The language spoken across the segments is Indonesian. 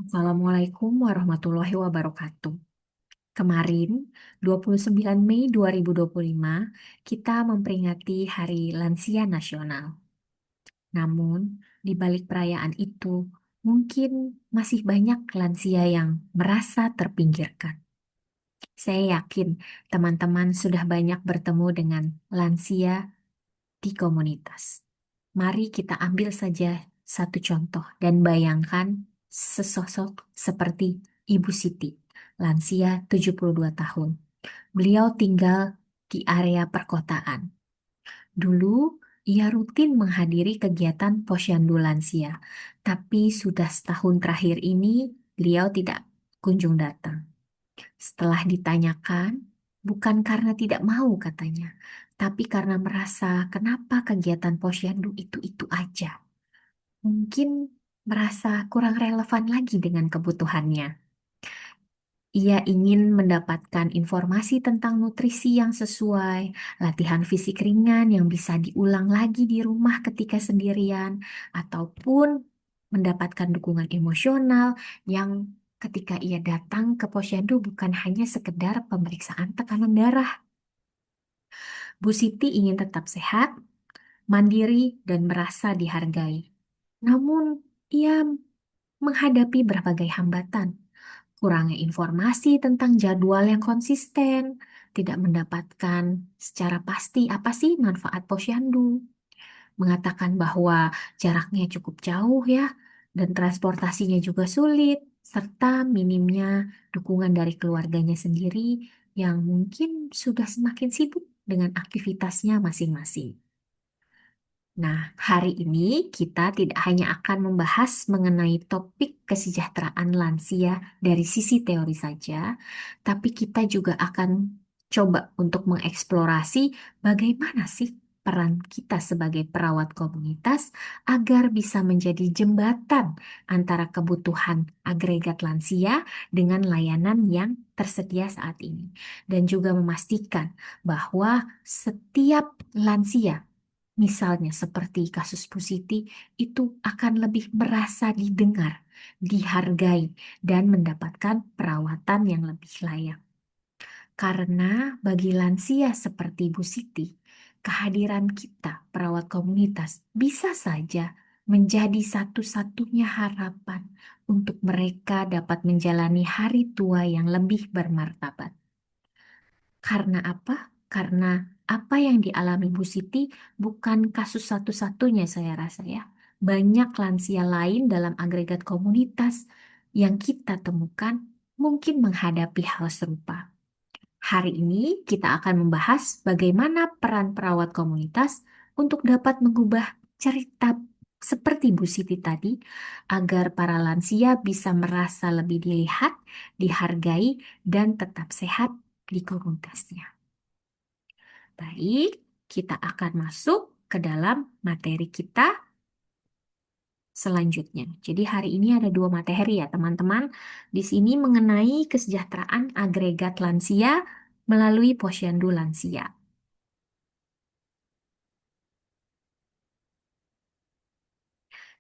Assalamualaikum warahmatullahi wabarakatuh. Kemarin, 29 Mei 2025, kita memperingati Hari Lansia Nasional. Namun, di balik perayaan itu, mungkin masih banyak lansia yang merasa terpinggirkan. Saya yakin teman-teman sudah banyak bertemu dengan lansia di komunitas. Mari kita ambil saja satu contoh dan bayangkan sesosok seperti Ibu Siti, lansia 72 tahun. Beliau tinggal di area perkotaan. Dulu, ia rutin menghadiri kegiatan posyandu lansia, tapi sudah setahun terakhir ini beliau tidak kunjung datang. Setelah ditanyakan, bukan karena tidak mau katanya, tapi karena merasa kenapa kegiatan posyandu itu-itu aja. Mungkin merasa kurang relevan lagi dengan kebutuhannya. Ia ingin mendapatkan informasi tentang nutrisi yang sesuai, latihan fisik ringan yang bisa diulang lagi di rumah ketika sendirian, ataupun mendapatkan dukungan emosional yang ketika ia datang ke posyandu bukan hanya sekedar pemeriksaan tekanan darah. Bu Siti ingin tetap sehat, mandiri, dan merasa dihargai. Namun, ia menghadapi berbagai hambatan, kurangnya informasi tentang jadwal yang konsisten, tidak mendapatkan secara pasti apa sih manfaat posyandu, mengatakan bahwa jaraknya cukup jauh ya, dan transportasinya juga sulit, serta minimnya dukungan dari keluarganya sendiri yang mungkin sudah semakin sibuk dengan aktivitasnya masing-masing. Nah, hari ini kita tidak hanya akan membahas mengenai topik kesejahteraan lansia dari sisi teori saja, tapi kita juga akan coba untuk mengeksplorasi bagaimana sih peran kita sebagai perawat komunitas agar bisa menjadi jembatan antara kebutuhan agregat lansia dengan layanan yang tersedia saat ini. Dan juga memastikan bahwa setiap lansia, misalnya seperti kasus Bu Siti, itu akan lebih merasa didengar, dihargai, dan mendapatkan perawatan yang lebih layak. Karena bagi lansia seperti Bu Siti, kehadiran kita, perawat komunitas, bisa saja menjadi satu-satunya harapan untuk mereka dapat menjalani hari tua yang lebih bermartabat. Karena apa? Karena apa yang dialami Bu Siti bukan kasus satu-satunya saya rasa ya. Banyak lansia lain dalam agregat komunitas yang kita temukan mungkin menghadapi hal serupa. Hari ini kita akan membahas bagaimana peran perawat komunitas untuk dapat mengubah cerita seperti Bu Siti tadi agar para lansia bisa merasa lebih dilihat, dihargai, dan tetap sehat di komunitasnya. Baik, kita akan masuk ke dalam materi kita selanjutnya. Jadi hari ini ada dua materi ya teman-teman. Di sini mengenai kesejahteraan agregat lansia melalui posyandu lansia.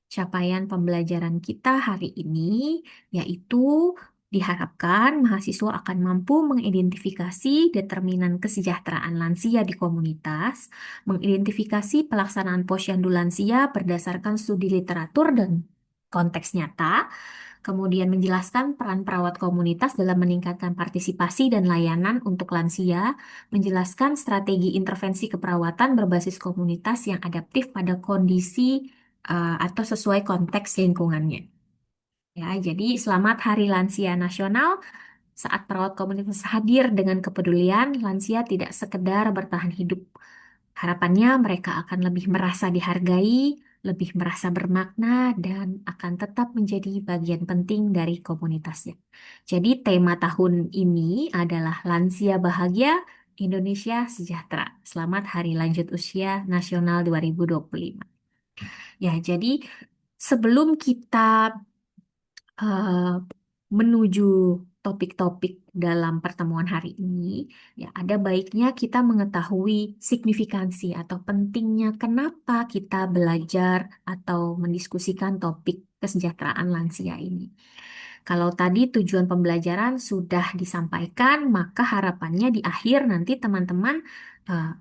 Capaian pembelajaran kita hari ini yaitu diharapkan mahasiswa akan mampu mengidentifikasi determinan kesejahteraan lansia di komunitas, mengidentifikasi pelaksanaan posyandu lansia berdasarkan studi literatur dan konteks nyata, kemudian menjelaskan peran perawat komunitas dalam meningkatkan partisipasi dan layanan untuk lansia, menjelaskan strategi intervensi keperawatan berbasis komunitas yang adaptif pada kondisi atau sesuai konteks lingkungannya. Ya, jadi selamat Hari Lansia Nasional. Saat perawat komunitas hadir dengan kepedulian, lansia tidak sekedar bertahan hidup. Harapannya mereka akan lebih merasa dihargai, lebih merasa bermakna, dan akan tetap menjadi bagian penting dari komunitasnya. Jadi tema tahun ini adalah Lansia Bahagia, Indonesia Sejahtera. Selamat Hari Lanjut Usia Nasional 2025. Ya, jadi sebelum kita eh, menuju topik-topik dalam pertemuan hari ini, ya ada baiknya kita mengetahui signifikansi atau pentingnya kenapa kita belajar atau mendiskusikan topik kesejahteraan lansia ini. Kalau tadi tujuan pembelajaran sudah disampaikan, maka harapannya di akhir nanti teman-teman eh,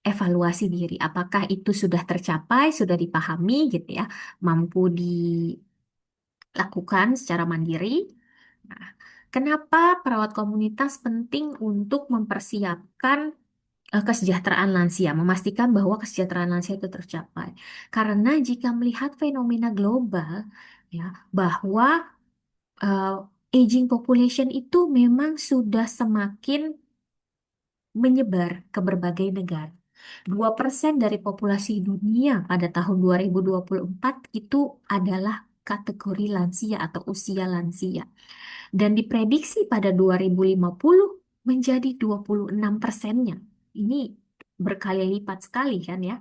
evaluasi diri. Apakah itu sudah tercapai, sudah dipahami gitu ya, mampu dilakukan secara mandiri. Nah, kenapa perawat komunitas penting untuk mempersiapkan kesejahteraan lansia, memastikan bahwa kesejahteraan lansia itu tercapai. Karena jika melihat fenomena global, ya, bahwa uh, aging population itu memang sudah semakin menyebar ke berbagai negara. 2% dari populasi dunia pada tahun 2024 itu adalah kategori lansia atau usia lansia. Dan diprediksi pada 2050 menjadi 26%-nya. Ini berkali lipat sekali kan ya.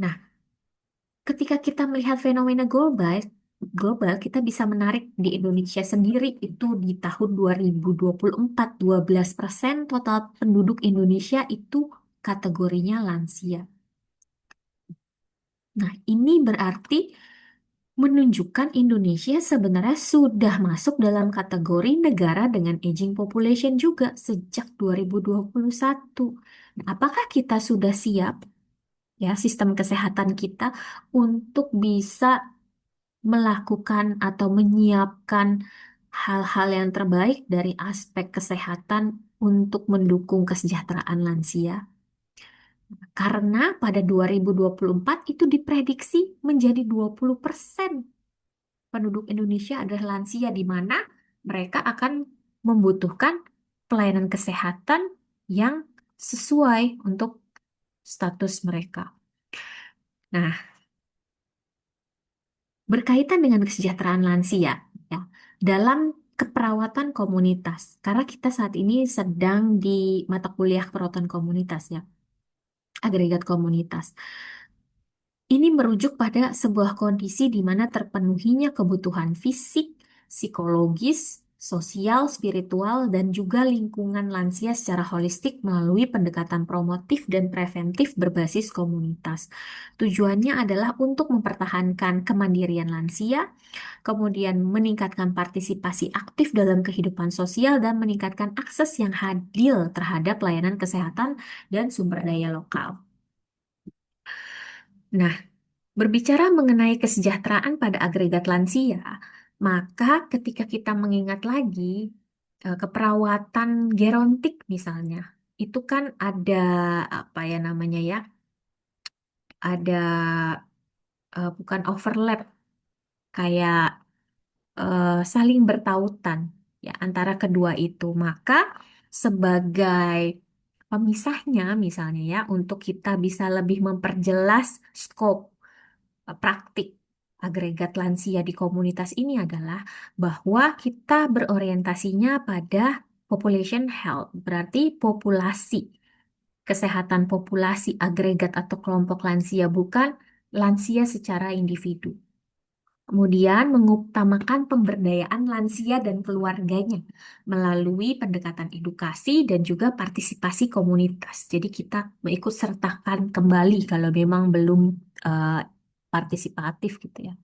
Nah, ketika kita melihat fenomena global, kita bisa menarik di Indonesia sendiri itu di tahun 2024, 12% total penduduk Indonesia itu kategorinya lansia. Nah, ini berarti menunjukkan Indonesia sebenarnya sudah masuk dalam kategori negara dengan aging population juga sejak 2021. Nah, apakah kita sudah siap ya sistem kesehatan kita untuk bisa melakukan atau menyiapkan hal-hal yang terbaik dari aspek kesehatan untuk mendukung kesejahteraan lansia? Karena pada 2024 itu diprediksi menjadi 20% penduduk Indonesia adalah lansia, di mana mereka akan membutuhkan pelayanan kesehatan yang sesuai untuk status mereka. Nah, berkaitan dengan kesejahteraan lansia, ya, dalam keperawatan komunitas, karena kita saat ini sedang di mata kuliah keperawatan komunitas, ya, agregat komunitas. Ini merujuk pada sebuah kondisi di mana terpenuhinya kebutuhan fisik, psikologis, sosial, spiritual, dan juga lingkungan lansia secara holistik melalui pendekatan promotif dan preventif berbasis komunitas. Tujuannya adalah untuk mempertahankan kemandirian lansia, kemudian meningkatkan partisipasi aktif dalam kehidupan sosial, dan meningkatkan akses yang adil terhadap layanan kesehatan dan sumber daya lokal. Nah, berbicara mengenai kesejahteraan pada agregat lansia, maka ketika kita mengingat lagi keperawatan gerontik misalnya, itu kan ada apa ya namanya ya, ada bukan overlap, kayak saling bertautan ya antara kedua itu. Maka sebagai pemisahnya misalnya ya, untuk kita bisa lebih memperjelas skop praktik agregat lansia di komunitas ini adalah bahwa kita berorientasinya pada population health, berarti populasi, kesehatan populasi agregat atau kelompok lansia, bukan lansia secara individu. Kemudian mengutamakan pemberdayaan lansia dan keluarganya melalui pendekatan edukasi dan juga partisipasi komunitas. Jadi kita mengikut sertakan kembali kalau memang belum eh, partisipatif gitu ya.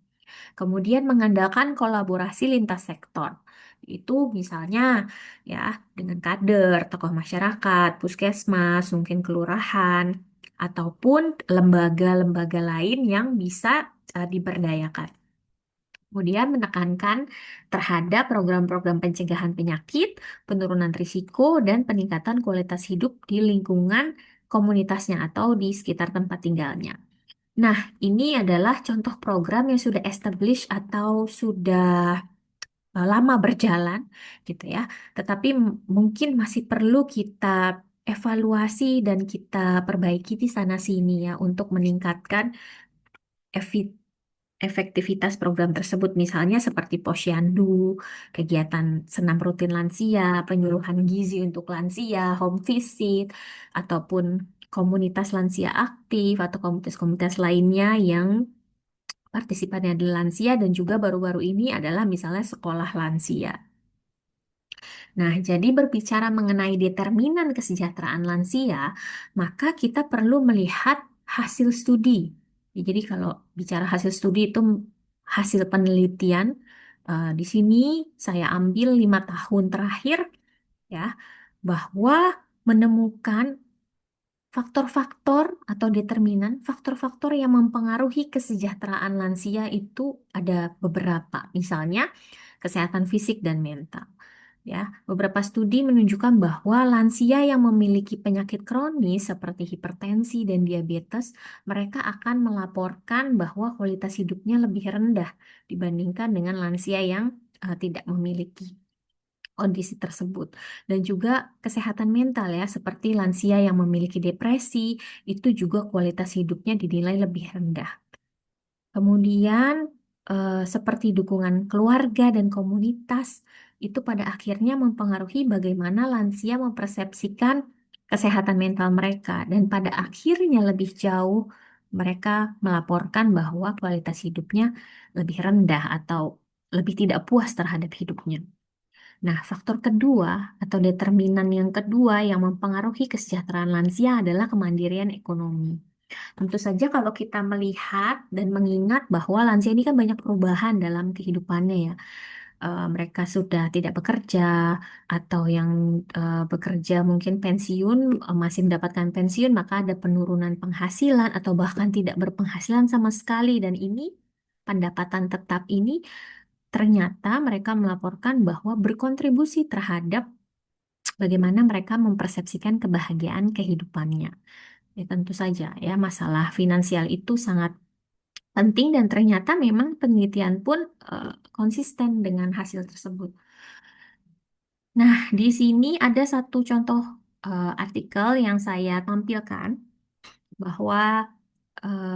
Kemudian mengandalkan kolaborasi lintas sektor. Itu misalnya ya dengan kader, tokoh masyarakat, puskesmas, mungkin kelurahan, ataupun lembaga-lembaga lain yang bisa diberdayakan. Kemudian menekankan terhadap program-program pencegahan penyakit, penurunan risiko, dan peningkatan kualitas hidup di lingkungan komunitasnya atau di sekitar tempat tinggalnya. Nah, ini adalah contoh program yang sudah established atau sudah lama berjalan gitu ya. Tetapi mungkin masih perlu kita evaluasi dan kita perbaiki di sana sini ya untuk meningkatkan efektivitas program tersebut, misalnya seperti posyandu, kegiatan senam rutin lansia, penyuluhan gizi untuk lansia, home visit, ataupun komunitas lansia aktif atau komunitas-komunitas lainnya yang partisipannya adalah lansia, dan juga baru-baru ini adalah misalnya sekolah lansia. Nah, jadi berbicara mengenai determinan kesejahteraan lansia, maka kita perlu melihat hasil studi. Ya, jadi kalau bicara hasil studi itu hasil penelitian Di sini saya ambil 5 tahun terakhir ya, bahwa menemukan faktor-faktor atau determinan faktor-faktor yang mempengaruhi kesejahteraan lansia itu ada beberapa. Misalnya kesehatan fisik dan mental. Ya, beberapa studi menunjukkan bahwa lansia yang memiliki penyakit kronis seperti hipertensi dan diabetes, mereka akan melaporkan bahwa kualitas hidupnya lebih rendah dibandingkan dengan lansia yang tidak memiliki kondisi tersebut. Dan juga kesehatan mental ya, seperti lansia yang memiliki depresi, itu juga kualitas hidupnya dinilai lebih rendah. Kemudian, seperti dukungan keluarga dan komunitas, itu pada akhirnya mempengaruhi bagaimana lansia mempersepsikan kesehatan mental mereka. Dan pada akhirnya lebih jauh, mereka melaporkan bahwa kualitas hidupnya lebih rendah atau lebih tidak puas terhadap hidupnya. Nah, faktor kedua atau determinan yang kedua yang mempengaruhi kesejahteraan lansia adalah kemandirian ekonomi. Tentu saja kalau kita melihat dan mengingat bahwa lansia ini kan banyak perubahan dalam kehidupannya ya. Mereka sudah tidak bekerja atau yang bekerja mungkin pensiun, masih mendapatkan pensiun, maka ada penurunan penghasilan atau bahkan tidak berpenghasilan sama sekali. Dan ini pendapatan tetap ini ternyata mereka melaporkan bahwa berkontribusi terhadap bagaimana mereka mempersepsikan kebahagiaan kehidupannya. Ya tentu saja ya, masalah finansial itu sangat penting dan ternyata memang penelitian pun konsisten dengan hasil tersebut. Nah, di sini ada satu contoh artikel yang saya tampilkan bahwa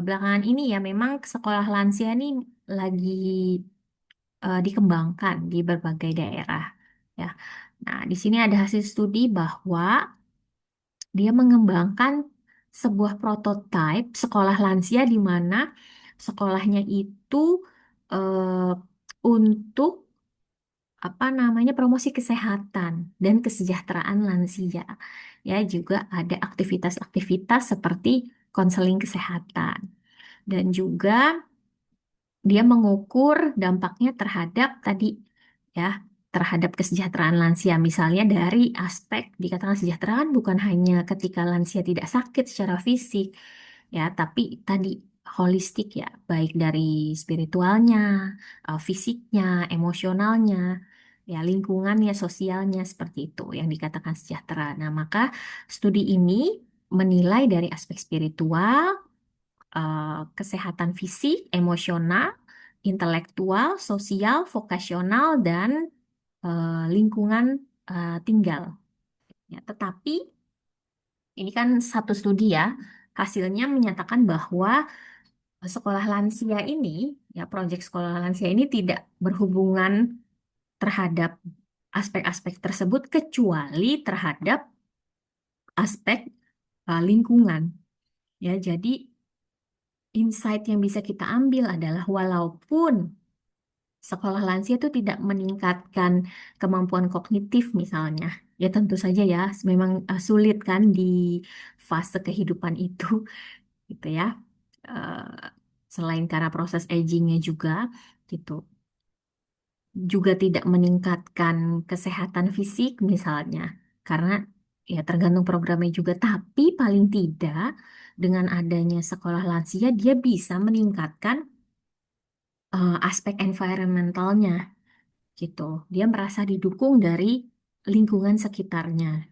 belakangan ini ya memang sekolah lansia ini lagi dikembangkan di berbagai daerah ya. Nah, di sini ada hasil studi bahwa dia mengembangkan sebuah prototipe sekolah lansia di mana sekolahnya itu eh, untuk apa namanya promosi kesehatan dan kesejahteraan lansia. Ya, juga ada aktivitas-aktivitas seperti konseling kesehatan dan juga dia mengukur dampaknya terhadap tadi ya, terhadap kesejahteraan lansia. Misalnya dari aspek dikatakan kesejahteraan bukan hanya ketika lansia tidak sakit secara fisik ya, tapi tadi holistik ya, baik dari spiritualnya, fisiknya, emosionalnya, ya lingkungannya, sosialnya seperti itu yang dikatakan sejahtera. Nah, maka studi ini menilai dari aspek spiritual, kesehatan fisik, emosional, intelektual, sosial, vokasional, dan lingkungan tinggal. Ya, tetapi ini kan satu studi ya, hasilnya menyatakan bahwa sekolah lansia ini, ya proyek sekolah lansia ini tidak berhubungan terhadap aspek-aspek tersebut kecuali terhadap aspek lingkungan. Ya, jadi insight yang bisa kita ambil adalah walaupun sekolah lansia itu tidak meningkatkan kemampuan kognitif misalnya. Ya tentu saja ya, memang sulit kan di fase kehidupan itu gitu ya. Eh, Selain karena proses agingnya juga gitu. Juga tidak meningkatkan kesehatan fisik misalnya. Karena ya tergantung programnya juga. Tapi paling tidak dengan adanya sekolah lansia dia bisa meningkatkan aspek environmentalnya gitu. Dia merasa didukung dari lingkungan sekitarnya.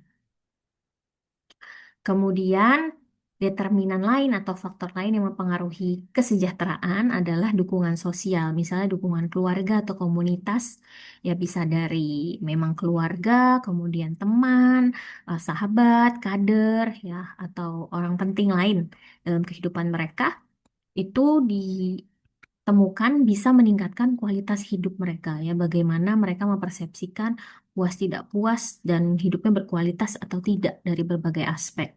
Kemudian, determinan lain atau faktor lain yang mempengaruhi kesejahteraan adalah dukungan sosial, misalnya dukungan keluarga atau komunitas, ya bisa dari memang keluarga, kemudian teman, sahabat, kader, ya, atau orang penting lain dalam kehidupan mereka, itu temukan bisa meningkatkan kualitas hidup mereka ya bagaimana mereka mempersepsikan puas tidak puas dan hidupnya berkualitas atau tidak dari berbagai aspek.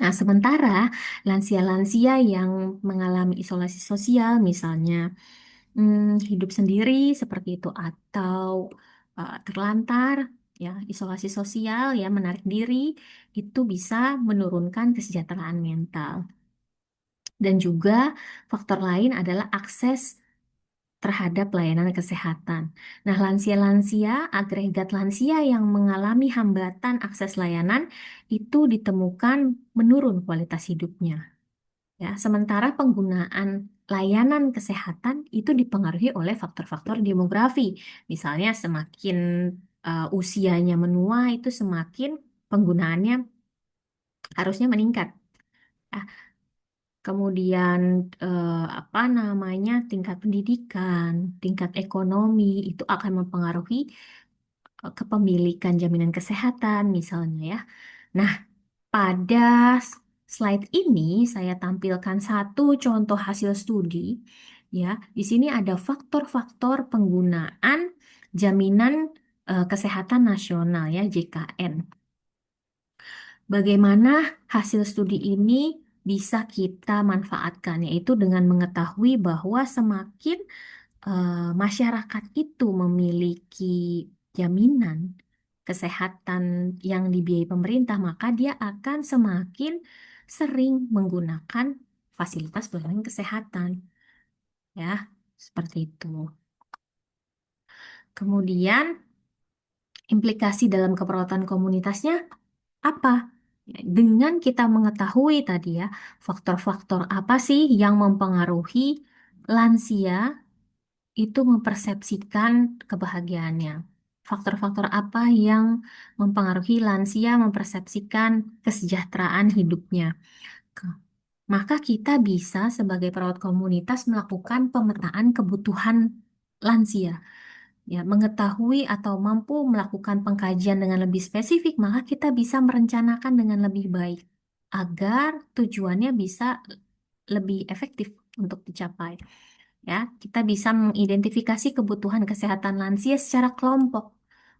Nah, sementara lansia-lansia yang mengalami isolasi sosial misalnya hidup sendiri seperti itu atau terlantar ya isolasi sosial ya menarik diri itu bisa menurunkan kesejahteraan mental. Dan juga faktor lain adalah akses terhadap layanan kesehatan. Nah, lansia-lansia, agregat lansia yang mengalami hambatan akses layanan itu ditemukan menurun kualitas hidupnya. Ya, sementara penggunaan layanan kesehatan itu dipengaruhi oleh faktor-faktor demografi. Misalnya semakin usianya menua itu semakin penggunaannya harusnya meningkat. Ah, kemudian apa namanya tingkat pendidikan, tingkat ekonomi itu akan mempengaruhi kepemilikan jaminan kesehatan misalnya ya. Nah, pada slide ini saya tampilkan satu contoh hasil studi ya. Di sini ada faktor-faktor penggunaan jaminan kesehatan nasional ya JKN. Bagaimana hasil studi ini bisa kita manfaatkan, yaitu dengan mengetahui bahwa semakin masyarakat itu memiliki jaminan kesehatan yang dibiayai pemerintah, maka dia akan semakin sering menggunakan fasilitas pelayanan kesehatan, ya, seperti itu. Kemudian, implikasi dalam keperawatan komunitasnya apa? Ya, dengan kita mengetahui tadi ya, faktor-faktor apa sih yang mempengaruhi lansia itu mempersepsikan kebahagiaannya. Faktor-faktor apa yang mempengaruhi lansia mempersepsikan kesejahteraan hidupnya. Ke- Maka kita bisa sebagai perawat komunitas melakukan pemetaan kebutuhan lansia. Ya, mengetahui atau mampu melakukan pengkajian dengan lebih spesifik, maka kita bisa merencanakan dengan lebih baik agar tujuannya bisa lebih efektif untuk dicapai. Ya, kita bisa mengidentifikasi kebutuhan kesehatan lansia secara kelompok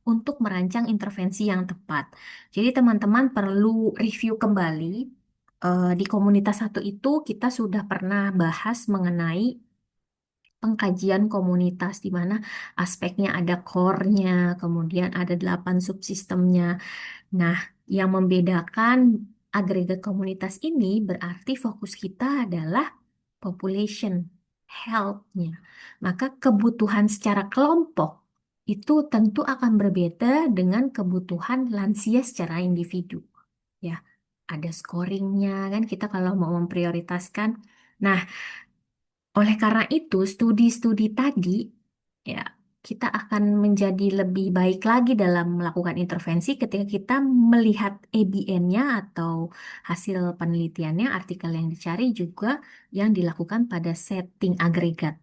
untuk merancang intervensi yang tepat. Jadi teman-teman perlu review kembali di komunitas satu itu kita sudah pernah bahas mengenai pengkajian komunitas di mana aspeknya ada core-nya, kemudian ada 8 subsistemnya. Nah, yang membedakan agregat komunitas ini berarti fokus kita adalah population health-nya. Maka kebutuhan secara kelompok itu tentu akan berbeda dengan kebutuhan lansia secara individu. Ya, ada scoringnya kan kita kalau mau memprioritaskan. Nah, oleh karena itu studi-studi tadi ya kita akan menjadi lebih baik lagi dalam melakukan intervensi ketika kita melihat ABN-nya atau hasil penelitiannya, artikel yang dicari juga yang dilakukan pada setting agregat.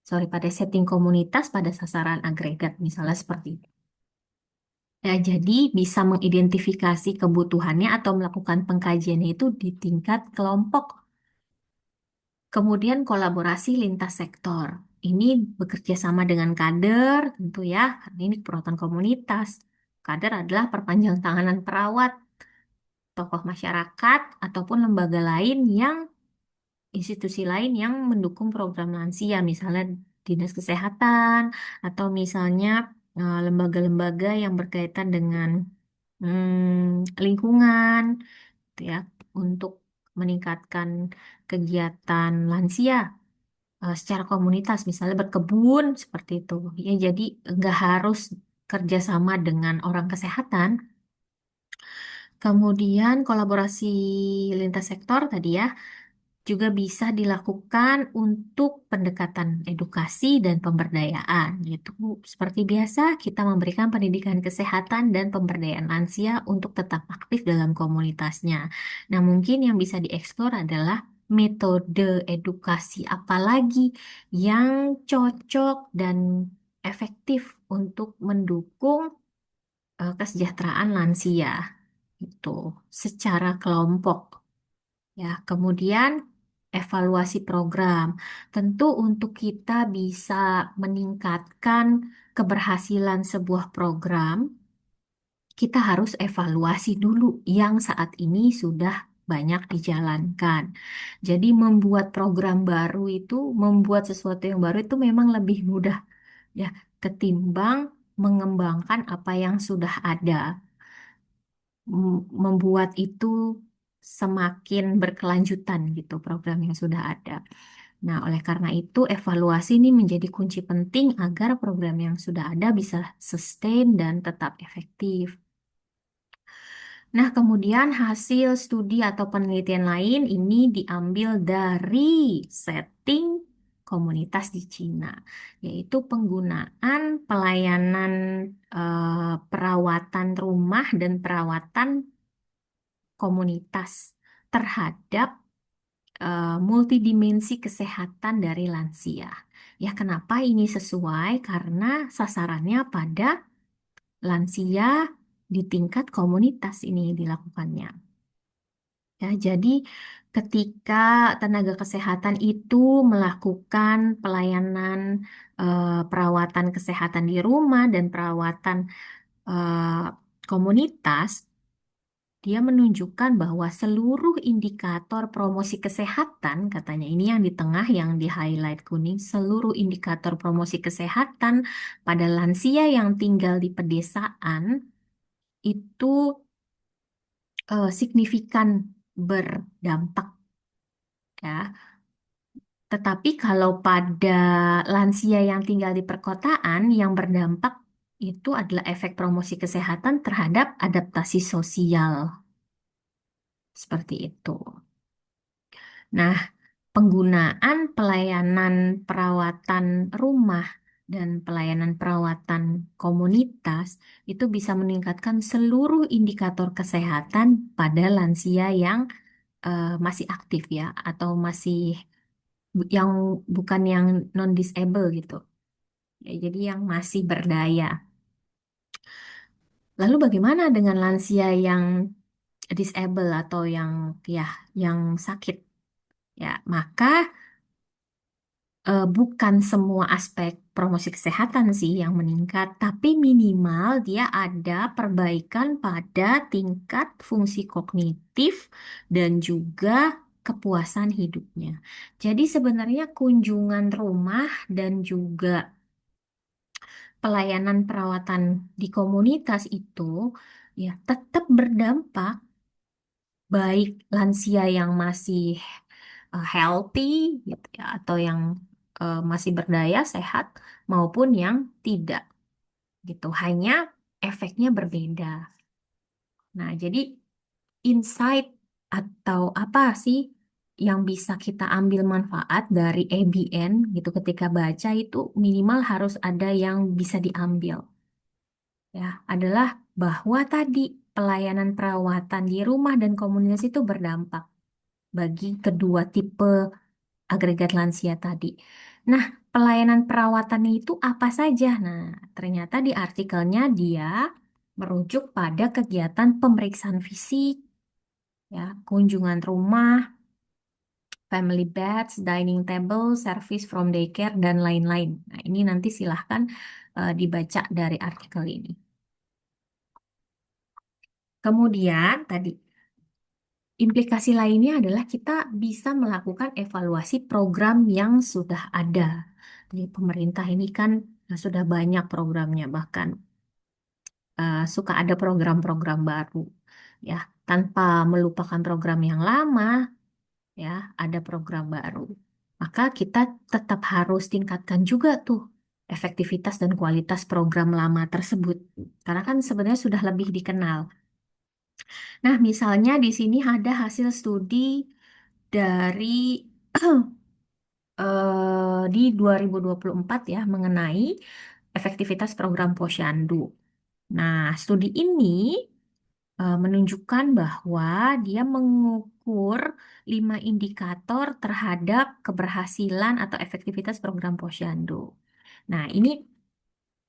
Sorry, pada setting komunitas pada sasaran agregat, misalnya seperti itu. Ya, jadi bisa mengidentifikasi kebutuhannya atau melakukan pengkajiannya itu di tingkat kelompok. Kemudian kolaborasi lintas sektor. Ini bekerja sama dengan kader, tentu ya, karena ini perawatan komunitas. Kader adalah perpanjang tanganan perawat, tokoh masyarakat, ataupun lembaga lain yang institusi lain yang mendukung program lansia, misalnya dinas kesehatan atau misalnya lembaga-lembaga yang berkaitan dengan lingkungan, gitu ya, untuk meningkatkan kegiatan lansia secara komunitas, misalnya berkebun seperti itu. Ya, jadi nggak harus kerjasama dengan orang kesehatan. Kemudian kolaborasi lintas sektor tadi ya juga bisa dilakukan untuk pendekatan edukasi dan pemberdayaan. Yaitu seperti biasa kita memberikan pendidikan kesehatan dan pemberdayaan lansia untuk tetap aktif dalam komunitasnya. Nah, mungkin yang bisa dieksplor adalah metode edukasi apa lagi yang cocok dan efektif untuk mendukung kesejahteraan lansia itu secara kelompok. Ya, kemudian evaluasi program. Tentu untuk kita bisa meningkatkan keberhasilan sebuah program, kita harus evaluasi dulu yang saat ini sudah banyak dijalankan. Jadi membuat program baru itu, membuat sesuatu yang baru itu memang lebih mudah ya ketimbang mengembangkan apa yang sudah ada. Membuat itu semakin berkelanjutan gitu program yang sudah ada. Nah, oleh karena itu, evaluasi ini menjadi kunci penting agar program yang sudah ada bisa sustain dan tetap efektif. Nah, kemudian hasil studi atau penelitian lain ini diambil dari setting komunitas di Cina, yaitu penggunaan pelayanan perawatan rumah dan perawatan komunitas terhadap multidimensi kesehatan dari lansia. Ya, kenapa ini sesuai? Karena sasarannya pada lansia di tingkat komunitas ini dilakukannya. Ya, jadi ketika tenaga kesehatan itu melakukan pelayanan perawatan kesehatan di rumah dan perawatan eh, komunitas, dia menunjukkan bahwa seluruh indikator promosi kesehatan, katanya ini yang di tengah yang di highlight kuning, seluruh indikator promosi kesehatan pada lansia yang tinggal di pedesaan itu signifikan berdampak ya. Tetapi kalau pada lansia yang tinggal di perkotaan yang berdampak itu adalah efek promosi kesehatan terhadap adaptasi sosial seperti itu. Nah, penggunaan pelayanan perawatan rumah dan pelayanan perawatan komunitas itu bisa meningkatkan seluruh indikator kesehatan pada lansia yang masih aktif ya, atau masih yang bukan yang non-disable gitu. Ya, jadi yang masih berdaya. Lalu bagaimana dengan lansia yang disable atau ya yang sakit? Ya, maka bukan semua aspek promosi kesehatan sih yang meningkat, tapi minimal dia ada perbaikan pada tingkat fungsi kognitif dan juga kepuasan hidupnya. Jadi sebenarnya kunjungan rumah dan juga pelayanan perawatan di komunitas itu ya tetap berdampak baik lansia yang masih healthy gitu ya, atau yang masih berdaya sehat maupun yang tidak gitu. Hanya efeknya berbeda. Nah, jadi insight atau apa sih yang bisa kita ambil manfaat dari ABN gitu ketika baca itu minimal harus ada yang bisa diambil ya, adalah bahwa tadi pelayanan perawatan di rumah dan komunitas itu berdampak bagi kedua tipe agregat lansia tadi. Nah, pelayanan perawatan itu apa saja? Nah, ternyata di artikelnya dia merujuk pada kegiatan pemeriksaan fisik, ya, kunjungan rumah, family beds, dining table, service from daycare, dan lain-lain. Nah, ini nanti silahkan dibaca dari artikel ini. Kemudian tadi implikasi lainnya adalah kita bisa melakukan evaluasi program yang sudah ada. Jadi pemerintah ini kan sudah banyak programnya, bahkan suka ada program-program baru, ya, tanpa melupakan program yang lama, ya, ada program baru. Maka kita tetap harus tingkatkan juga tuh efektivitas dan kualitas program lama tersebut, karena kan sebenarnya sudah lebih dikenal. Nah, misalnya di sini ada hasil studi dari di 2024 ya mengenai efektivitas program Posyandu. Nah, studi ini menunjukkan bahwa dia mengukur 5 indikator terhadap keberhasilan atau efektivitas program Posyandu. Nah, ini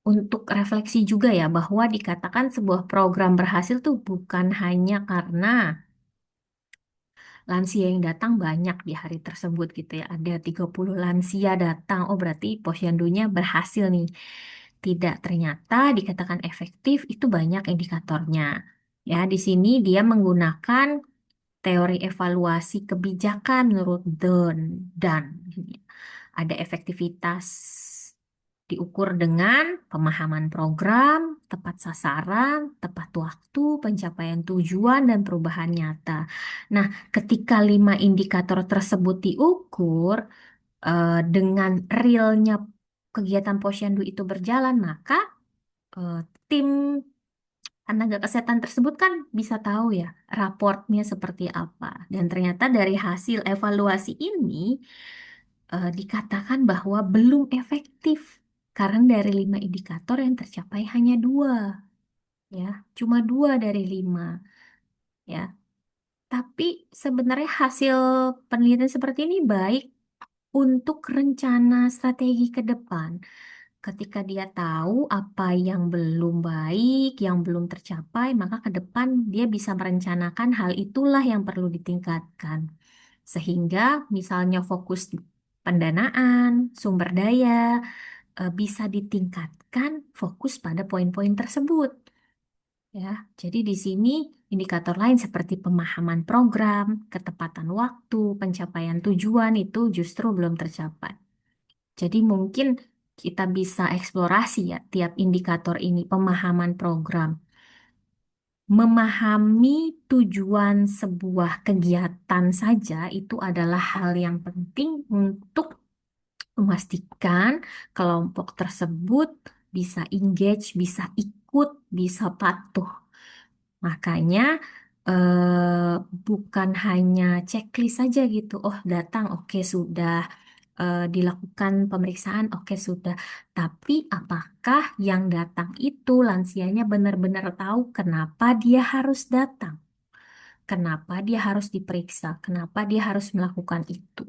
untuk refleksi juga ya bahwa dikatakan sebuah program berhasil tuh bukan hanya karena lansia yang datang banyak di hari tersebut gitu ya. Ada 30 lansia datang. Oh, berarti posyandunya berhasil nih. Tidak, ternyata dikatakan efektif itu banyak indikatornya. Ya, di sini dia menggunakan teori evaluasi kebijakan menurut Dan. Ada efektivitas diukur dengan pemahaman program, tepat sasaran, tepat waktu, pencapaian tujuan, dan perubahan nyata. Nah, ketika 5 indikator tersebut diukur, dengan realnya kegiatan posyandu itu berjalan, maka eh, tim tenaga kesehatan tersebut kan bisa tahu ya raportnya seperti apa. Dan ternyata dari hasil evaluasi ini dikatakan bahwa belum efektif karena dari 5 indikator yang tercapai hanya dua, ya, cuma dua dari lima, ya. Tapi sebenarnya hasil penelitian seperti ini baik untuk rencana strategi ke depan. Ketika dia tahu apa yang belum baik, yang belum tercapai, maka ke depan dia bisa merencanakan hal itulah yang perlu ditingkatkan. Sehingga misalnya fokus pendanaan, sumber daya, bisa ditingkatkan fokus pada poin-poin tersebut. Ya, jadi di sini indikator lain seperti pemahaman program, ketepatan waktu, pencapaian tujuan itu justru belum tercapai. Jadi mungkin kita bisa eksplorasi ya tiap indikator ini, pemahaman program. Memahami tujuan sebuah kegiatan saja itu adalah hal yang penting untuk memastikan kelompok tersebut bisa engage, bisa ikut, bisa patuh. Makanya bukan hanya checklist saja gitu. Oh, datang, oke sudah. Dilakukan pemeriksaan, oke sudah. Tapi apakah yang datang itu lansianya benar-benar tahu kenapa dia harus datang? Kenapa dia harus diperiksa? Kenapa dia harus melakukan itu?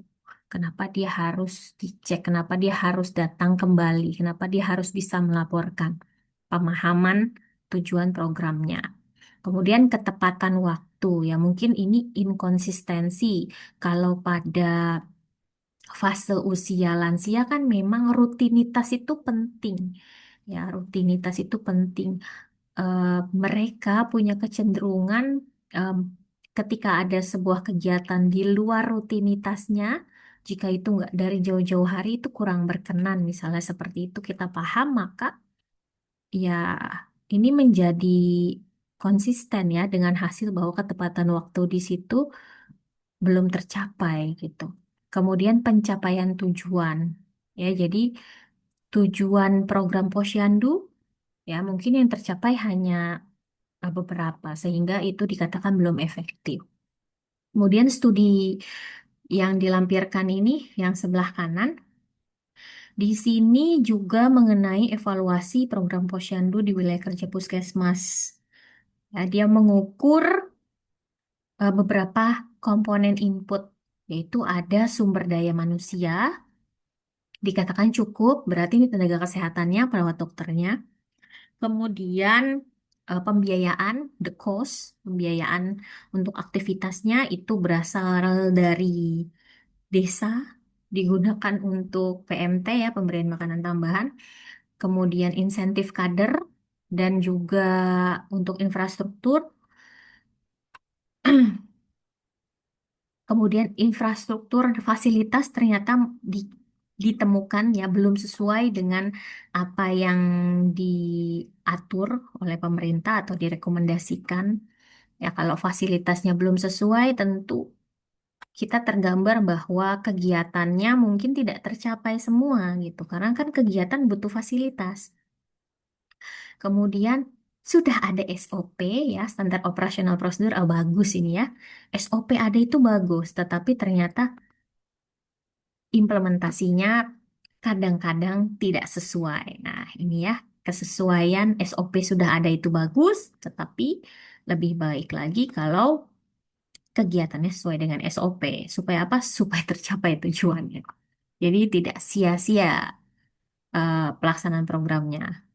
Kenapa dia harus dicek? Kenapa dia harus datang kembali? Kenapa dia harus bisa melaporkan? Pemahaman tujuan programnya. Kemudian ketepatan waktu, ya mungkin ini inkonsistensi. Kalau pada fase usia lansia kan memang rutinitas itu penting. Ya, rutinitas itu penting. Eh, Mereka punya kecenderungan em, ketika ada sebuah kegiatan di luar rutinitasnya, jika itu nggak dari jauh-jauh hari itu kurang berkenan, misalnya seperti itu kita paham, maka ya ini menjadi konsisten ya dengan hasil bahwa ketepatan waktu di situ belum tercapai gitu. Kemudian pencapaian tujuan. Ya, jadi tujuan program Posyandu ya mungkin yang tercapai hanya beberapa sehingga itu dikatakan belum efektif. Kemudian studi yang dilampirkan ini yang sebelah kanan di sini juga mengenai evaluasi program Posyandu di wilayah kerja Puskesmas. Ya, dia mengukur beberapa komponen input yaitu ada sumber daya manusia dikatakan cukup, berarti ini tenaga kesehatannya, perawat dokternya. Kemudian pembiayaan, the cost, pembiayaan untuk aktivitasnya itu berasal dari desa, digunakan untuk PMT ya, pemberian makanan tambahan. Kemudian insentif kader dan juga untuk infrastruktur. Kemudian infrastruktur fasilitas ternyata ditemukan ya belum sesuai dengan apa yang diatur oleh pemerintah atau direkomendasikan. Ya kalau fasilitasnya belum sesuai tentu kita tergambar bahwa kegiatannya mungkin tidak tercapai semua gitu. Karena kan kegiatan butuh fasilitas. Kemudian sudah ada SOP ya, standar operasional prosedur, oh, bagus ini ya. SOP ada itu bagus, tetapi ternyata implementasinya kadang-kadang tidak sesuai. Nah, ini ya, kesesuaian SOP sudah ada itu bagus, tetapi lebih baik lagi kalau kegiatannya sesuai dengan SOP. Supaya apa? Supaya tercapai tujuannya. Jadi tidak sia-sia pelaksanaan programnya.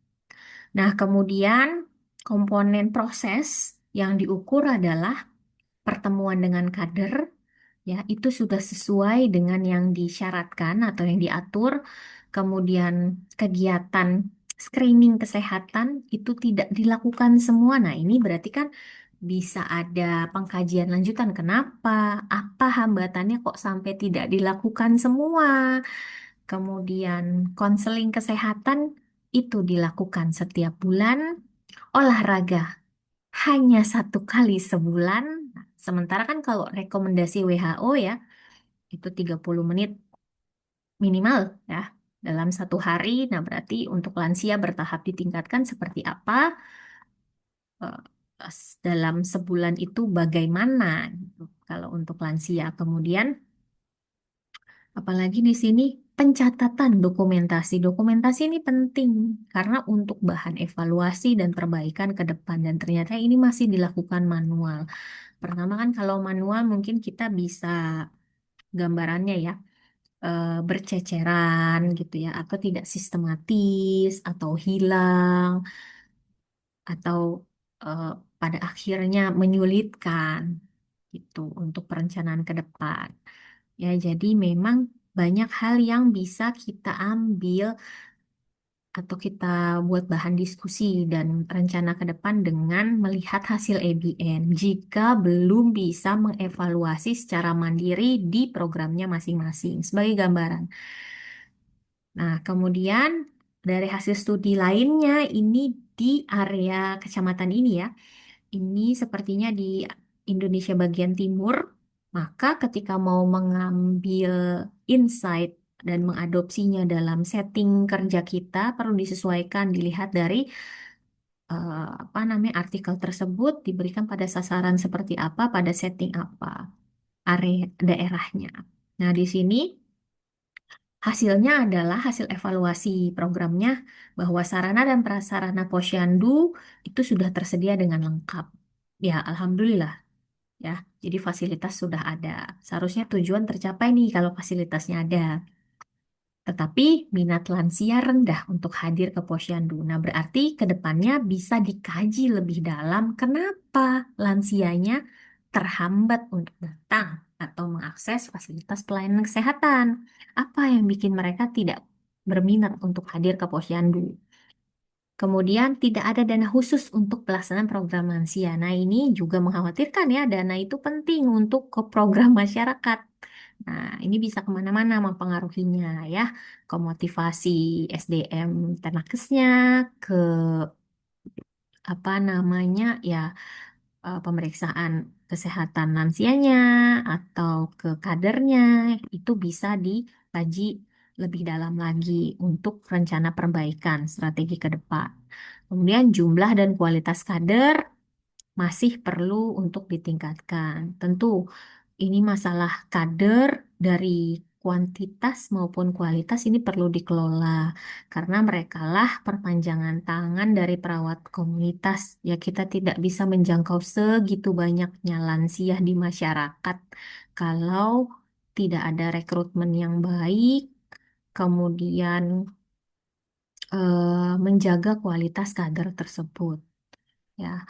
Nah, kemudian komponen proses yang diukur adalah pertemuan dengan kader, ya itu sudah sesuai dengan yang disyaratkan atau yang diatur. Kemudian kegiatan screening kesehatan itu tidak dilakukan semua. Nah, ini berarti kan bisa ada pengkajian lanjutan. Kenapa? Apa hambatannya kok sampai tidak dilakukan semua? Kemudian konseling kesehatan itu dilakukan setiap bulan. Olahraga hanya 1 kali sebulan. Nah, sementara kan kalau rekomendasi WHO ya, itu 30 menit minimal ya dalam 1 hari. Nah, berarti untuk lansia bertahap ditingkatkan seperti apa? eh, Dalam sebulan itu bagaimana gitu. Kalau untuk lansia, kemudian apalagi di sini pencatatan dokumentasi. Dokumentasi ini penting karena untuk bahan evaluasi dan perbaikan ke depan dan ternyata ini masih dilakukan manual. Pertama kan kalau manual mungkin kita bisa gambarannya ya berceceran gitu ya atau tidak sistematis atau hilang atau eh, pada akhirnya menyulitkan gitu untuk perencanaan ke depan. Ya, jadi memang banyak hal yang bisa kita ambil atau kita buat bahan diskusi dan rencana ke depan dengan melihat hasil ABN jika belum bisa mengevaluasi secara mandiri di programnya masing-masing. Sebagai gambaran. Nah, kemudian dari hasil studi lainnya ini di area kecamatan ini ya, ini sepertinya di Indonesia bagian timur, maka ketika mau mengambil insight dan mengadopsinya dalam setting kerja kita perlu disesuaikan dilihat dari apa namanya artikel tersebut diberikan pada sasaran seperti apa, pada setting apa, area daerahnya. Nah, di sini hasilnya adalah hasil evaluasi programnya bahwa sarana dan prasarana Posyandu itu sudah tersedia dengan lengkap. Ya, alhamdulillah ya. Jadi fasilitas sudah ada. Seharusnya tujuan tercapai nih kalau fasilitasnya ada. Tetapi minat lansia rendah untuk hadir ke Posyandu. Nah, berarti ke depannya bisa dikaji lebih dalam kenapa lansianya terhambat untuk datang atau mengakses fasilitas pelayanan kesehatan. Apa yang bikin mereka tidak berminat untuk hadir ke Posyandu? Kemudian tidak ada dana khusus untuk pelaksanaan program lansia. Nah, ini juga mengkhawatirkan ya, dana itu penting untuk ke program masyarakat. Nah, ini bisa kemana-mana mempengaruhinya ya, ke motivasi SDM Tenakesnya, ke apa namanya ya pemeriksaan kesehatan lansianya atau ke kadernya itu bisa dikaji lebih dalam lagi untuk rencana perbaikan strategi ke depan. Kemudian jumlah dan kualitas kader masih perlu untuk ditingkatkan. Tentu ini masalah kader dari kuantitas maupun kualitas ini perlu dikelola karena merekalah perpanjangan tangan dari perawat komunitas. Ya kita tidak bisa menjangkau segitu banyaknya lansia di masyarakat kalau tidak ada rekrutmen yang baik, kemudian menjaga kualitas kader tersebut. Ya,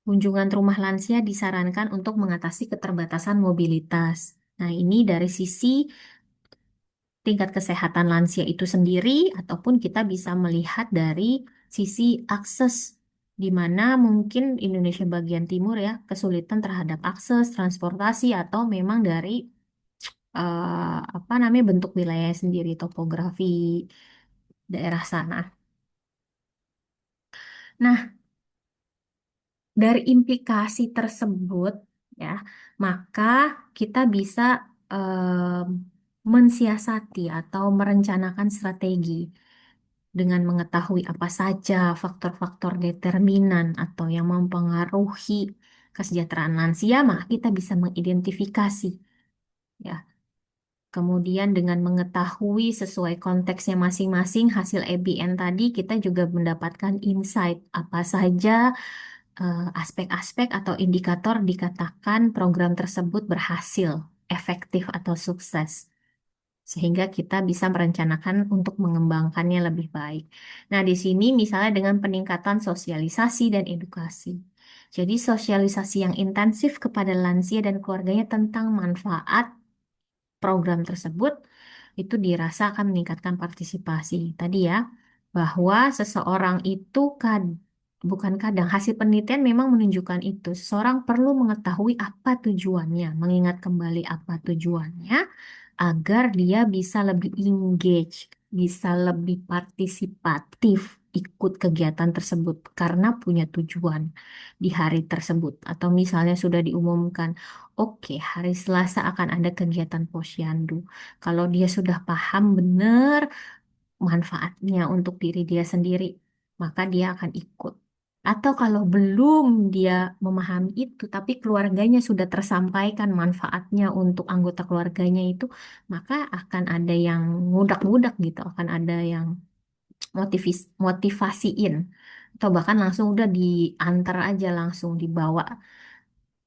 kunjungan rumah lansia disarankan untuk mengatasi keterbatasan mobilitas. Nah, ini dari sisi tingkat kesehatan lansia itu sendiri, ataupun kita bisa melihat dari sisi akses, di mana mungkin Indonesia bagian timur ya, kesulitan terhadap akses, transportasi, atau memang dari apa namanya bentuk wilayah sendiri, topografi daerah sana. Nah, dari implikasi tersebut, ya, maka kita bisa mensiasati atau merencanakan strategi dengan mengetahui apa saja faktor-faktor determinan atau yang mempengaruhi kesejahteraan lansia, maka kita bisa mengidentifikasi, ya. Kemudian dengan mengetahui sesuai konteksnya masing-masing hasil EBN tadi, kita juga mendapatkan insight apa saja aspek-aspek atau indikator dikatakan program tersebut berhasil, efektif atau sukses. Sehingga kita bisa merencanakan untuk mengembangkannya lebih baik. Nah, di sini misalnya dengan peningkatan sosialisasi dan edukasi. Jadi sosialisasi yang intensif kepada lansia dan keluarganya tentang manfaat program tersebut itu dirasa akan meningkatkan partisipasi. Tadi ya, bahwa seseorang itu bukan kadang hasil penelitian memang menunjukkan itu. Seseorang perlu mengetahui apa tujuannya, mengingat kembali apa tujuannya agar dia bisa lebih engage, bisa lebih partisipatif ikut kegiatan tersebut karena punya tujuan di hari tersebut. Atau misalnya sudah diumumkan, oke, hari Selasa akan ada kegiatan posyandu. Kalau dia sudah paham benar manfaatnya untuk diri dia sendiri, maka dia akan ikut. Atau kalau belum dia memahami itu, tapi keluarganya sudah tersampaikan manfaatnya untuk anggota keluarganya itu, maka akan ada yang ngudak-ngudak gitu, akan ada yang motivasiin. Atau bahkan langsung udah diantar aja, langsung dibawa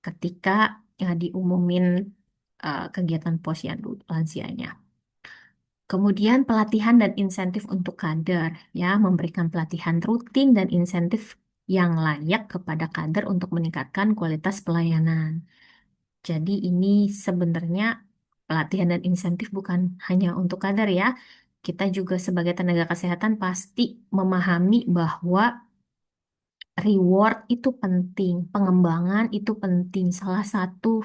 ketika diumumin kegiatan posyandu lansianya. Kemudian pelatihan dan insentif untuk kader, ya, memberikan pelatihan rutin dan insentif yang layak kepada kader untuk meningkatkan kualitas pelayanan. Jadi ini sebenarnya pelatihan dan insentif bukan hanya untuk kader ya. Kita juga sebagai tenaga kesehatan pasti memahami bahwa reward itu penting, pengembangan itu penting. Salah satu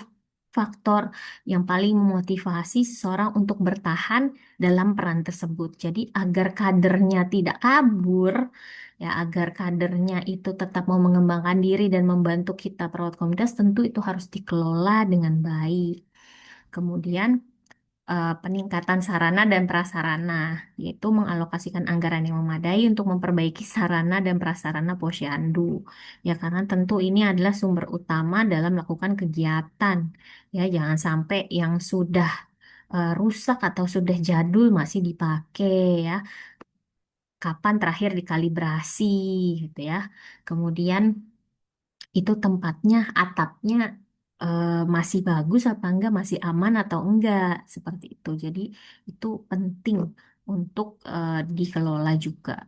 faktor yang paling memotivasi seseorang untuk bertahan dalam peran tersebut. Jadi agar kadernya tidak kabur, ya agar kadernya itu tetap mau mengembangkan diri dan membantu kita perawat komunitas, tentu itu harus dikelola dengan baik. Kemudian peningkatan sarana dan prasarana, yaitu mengalokasikan anggaran yang memadai untuk memperbaiki sarana dan prasarana posyandu. Ya, karena tentu ini adalah sumber utama dalam melakukan kegiatan. Ya, jangan sampai yang sudah rusak atau sudah jadul masih dipakai ya. Kapan terakhir dikalibrasi gitu ya. Kemudian itu tempatnya, atapnya masih bagus apa enggak, masih aman atau enggak, seperti itu. Jadi itu penting untuk dikelola juga.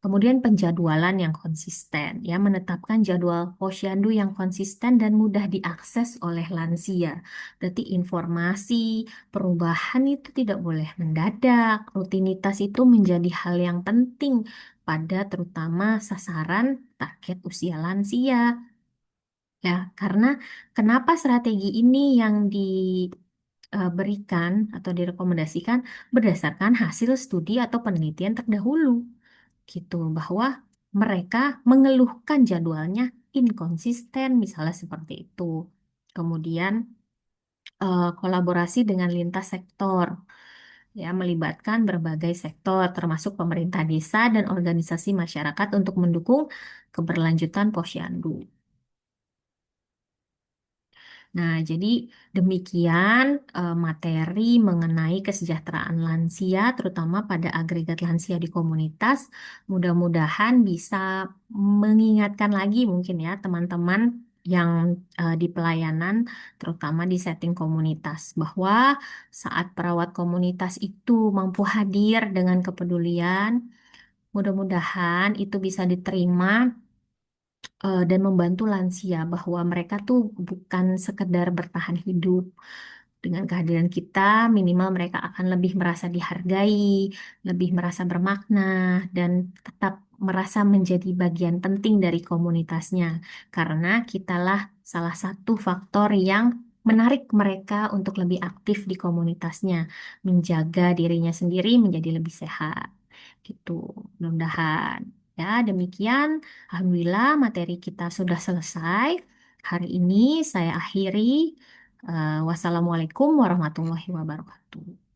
Kemudian penjadwalan yang konsisten, ya menetapkan jadwal posyandu yang konsisten dan mudah diakses oleh lansia. Berarti informasi perubahan itu tidak boleh mendadak. Rutinitas itu menjadi hal yang penting pada terutama sasaran target usia lansia. Ya, karena kenapa strategi ini yang diberikan atau direkomendasikan berdasarkan hasil studi atau penelitian terdahulu, gitu, bahwa mereka mengeluhkan jadwalnya inkonsisten, misalnya seperti itu. Kemudian kolaborasi dengan lintas sektor, ya melibatkan berbagai sektor, termasuk pemerintah desa dan organisasi masyarakat untuk mendukung keberlanjutan posyandu. Nah, jadi demikian materi mengenai kesejahteraan lansia, terutama pada agregat lansia di komunitas. Mudah-mudahan bisa mengingatkan lagi mungkin ya teman-teman yang di pelayanan, terutama di setting komunitas, bahwa saat perawat komunitas itu mampu hadir dengan kepedulian, mudah-mudahan itu bisa diterima dan membantu lansia bahwa mereka tuh bukan sekedar bertahan hidup. Dengan kehadiran kita, minimal mereka akan lebih merasa dihargai, lebih merasa bermakna, dan tetap merasa menjadi bagian penting dari komunitasnya. Karena kitalah salah satu faktor yang menarik mereka untuk lebih aktif di komunitasnya, menjaga dirinya sendiri menjadi lebih sehat. Gitu, mudah-mudahan. Ya, demikian. Alhamdulillah, materi kita sudah selesai. Hari ini saya akhiri. Wassalamualaikum warahmatullahi wabarakatuh.